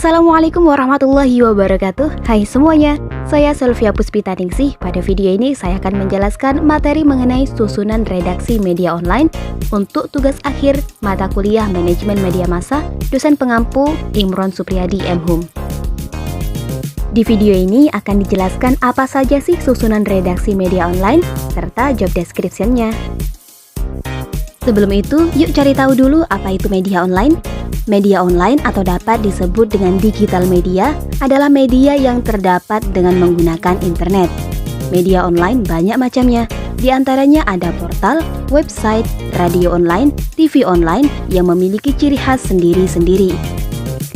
Assalamualaikum warahmatullahi wabarakatuh. Hai semuanya, saya Selvia Puspitaningsih. Pada video ini saya akan menjelaskan materi mengenai susunan redaksi media online untuk tugas akhir mata kuliah Manajemen Media Massa, dosen pengampu Imron Supriyadi M.Hum. Di video ini akan dijelaskan apa saja sih susunan redaksi media online serta job description-nya. Sebelum itu, yuk cari tahu dulu apa itu media online. Media online atau dapat disebut dengan digital media adalah media yang terdapat dengan menggunakan internet. Media online banyak macamnya, di antaranya ada portal, website, radio online, TV online yang memiliki ciri khas sendiri-sendiri.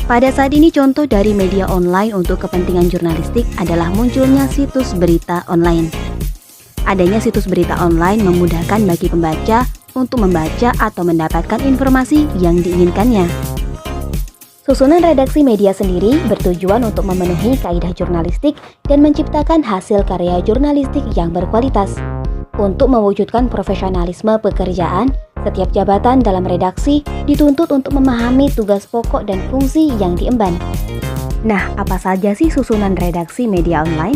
Pada saat ini contoh dari media online untuk kepentingan jurnalistik adalah munculnya situs berita online. Adanya situs berita online memudahkan bagi pembaca untuk membaca atau mendapatkan informasi yang diinginkannya. Susunan redaksi media sendiri bertujuan untuk memenuhi kaidah jurnalistik dan menciptakan hasil karya jurnalistik yang berkualitas. Untuk mewujudkan profesionalisme pekerjaan, setiap jabatan dalam redaksi dituntut untuk memahami tugas pokok dan fungsi yang diemban. Nah, apa saja sih susunan redaksi media online?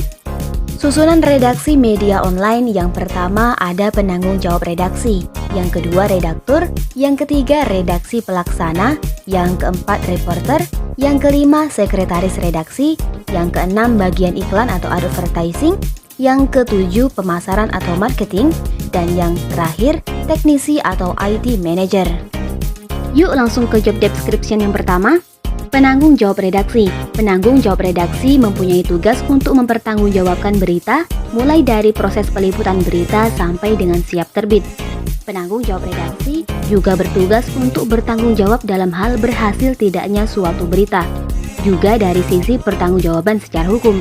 Susunan redaksi media online yang pertama ada penanggung jawab redaksi, yang kedua redaktur, yang ketiga redaksi pelaksana, yang keempat reporter, yang kelima sekretaris redaksi, yang keenam bagian iklan atau advertising, yang ketujuh pemasaran atau marketing, dan yang terakhir teknisi atau IT manager. Yuk langsung ke job description yang pertama. Penanggung jawab redaksi. Penanggung jawab redaksi mempunyai tugas untuk mempertanggungjawabkan berita, mulai dari proses peliputan berita sampai dengan siap terbit. Penanggung jawab redaksi juga bertugas untuk bertanggung jawab dalam hal berhasil tidaknya suatu berita, juga dari sisi pertanggungjawaban secara hukum.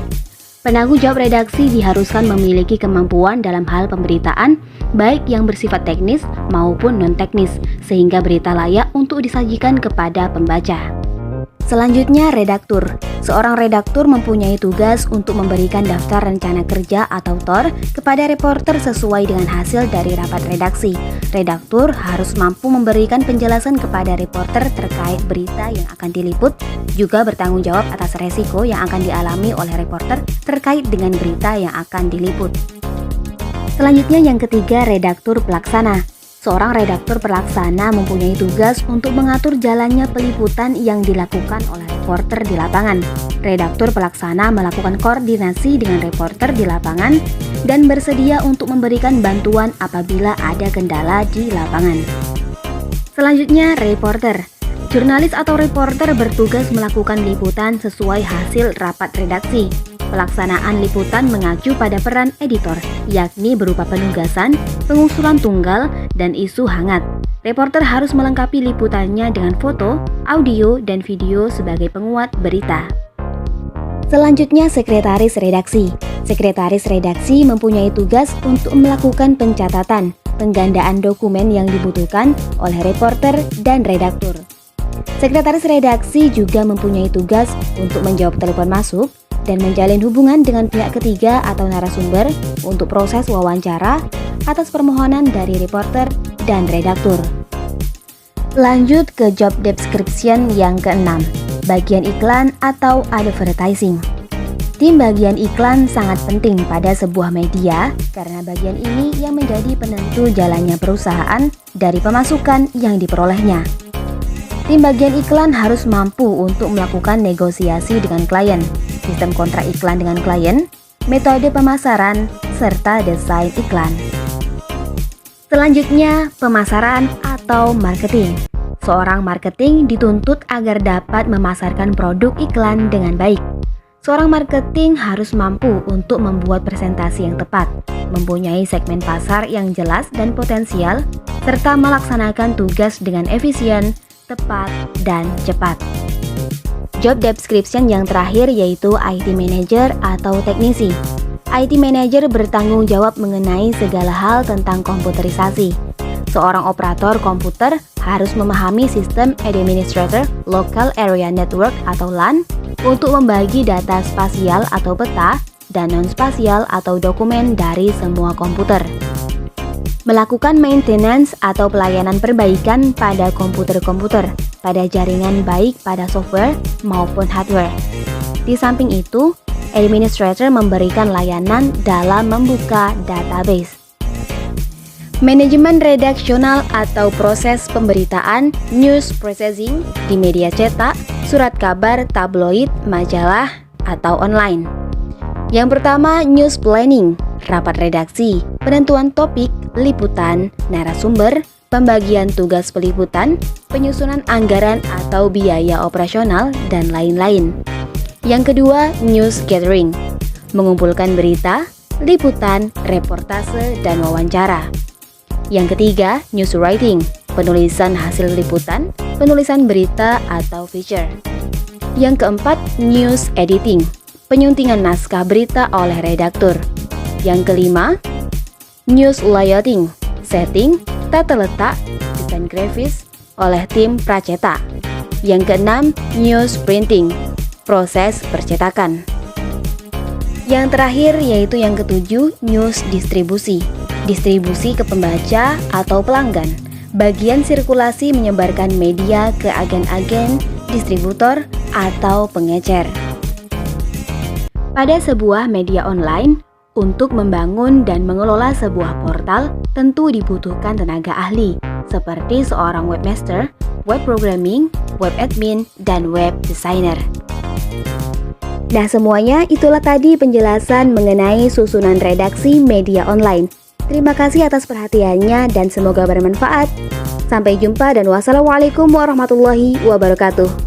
Penanggung jawab redaksi diharuskan memiliki kemampuan dalam hal pemberitaan, baik yang bersifat teknis maupun non-teknis, sehingga berita layak untuk disajikan kepada pembaca. Selanjutnya, redaktur. Seorang redaktur mempunyai tugas untuk memberikan daftar rencana kerja atau TOR kepada reporter sesuai dengan hasil dari rapat redaksi. Redaktur harus mampu memberikan penjelasan kepada reporter terkait berita yang akan diliput, juga bertanggung jawab atas resiko yang akan dialami oleh reporter terkait dengan berita yang akan diliput. Selanjutnya yang ketiga, redaktur pelaksana. Seorang redaktur pelaksana mempunyai tugas untuk mengatur jalannya peliputan yang dilakukan oleh reporter di lapangan. Redaktur pelaksana melakukan koordinasi dengan reporter di lapangan dan bersedia untuk memberikan bantuan apabila ada kendala di lapangan. Selanjutnya, reporter. Jurnalis atau reporter bertugas melakukan liputan sesuai hasil rapat redaksi. Pelaksanaan liputan mengacu pada peran editor, yakni berupa penugasan, pengusulan tunggal, dan isu hangat. Reporter harus melengkapi liputannya dengan foto, audio, dan video sebagai penguat berita. Selanjutnya, sekretaris redaksi. Sekretaris redaksi mempunyai tugas untuk melakukan pencatatan, penggandaan dokumen yang dibutuhkan oleh reporter dan redaktur. Sekretaris redaksi juga mempunyai tugas untuk menjawab telepon masuk dan menjalin hubungan dengan pihak ketiga atau narasumber untuk proses wawancara atas permohonan dari reporter dan redaktur. Lanjut ke job description yang keenam, bagian iklan atau advertising. Tim bagian iklan sangat penting pada sebuah media karena bagian ini yang menjadi penentu jalannya perusahaan dari pemasukan yang diperolehnya. Tim bagian iklan harus mampu untuk melakukan negosiasi dengan klien, sistem kontrak iklan dengan klien, metode pemasaran, serta desain iklan. Selanjutnya, pemasaran atau marketing. Seorang marketing dituntut agar dapat memasarkan produk iklan dengan baik. Seorang marketing harus mampu untuk membuat presentasi yang tepat, mempunyai segmen pasar yang jelas dan potensial, serta melaksanakan tugas dengan efisien, tepat, dan cepat. Job description yang terakhir yaitu IT manager atau teknisi. IT manager bertanggung jawab mengenai segala hal tentang komputerisasi. Seorang operator komputer harus memahami sistem administrator local area network atau LAN untuk membagi data spasial atau peta dan non-spasial atau dokumen dari semua komputer. Melakukan maintenance atau pelayanan perbaikan pada komputer-komputer. pada jaringan baik pada software maupun hardware. Di samping itu, administrator memberikan layanan dalam membuka database. Manajemen redaksional atau proses pemberitaan news processing di media cetak, surat kabar, tabloid, majalah, atau online. Yang pertama, news planning, rapat redaksi, penentuan topik, liputan, narasumber, pembagian tugas peliputan, penyusunan anggaran atau biaya operasional, dan lain-lain. Yang kedua, news gathering, mengumpulkan berita, liputan, reportase, dan wawancara. Yang ketiga, news writing, penulisan hasil liputan, penulisan berita atau feature. Yang keempat, news editing, penyuntingan naskah berita oleh redaktur. Yang kelima, news layouting, setting, tata letak, desain grafis oleh tim pracetak. Yang keenam, news printing, proses percetakan. Yang terakhir yaitu yang ketujuh, news distribusi, distribusi ke pembaca atau pelanggan, bagian sirkulasi menyebarkan media ke agen-agen, distributor, atau pengecer. Pada sebuah media online, untuk membangun dan mengelola sebuah portal tentu dibutuhkan tenaga ahli, seperti seorang webmaster, web programming, web admin, dan web designer. Nah, semuanya itulah tadi penjelasan mengenai susunan redaksi media online. Terima kasih atas perhatiannya dan semoga bermanfaat. Sampai jumpa dan wassalamualaikum warahmatullahi wabarakatuh.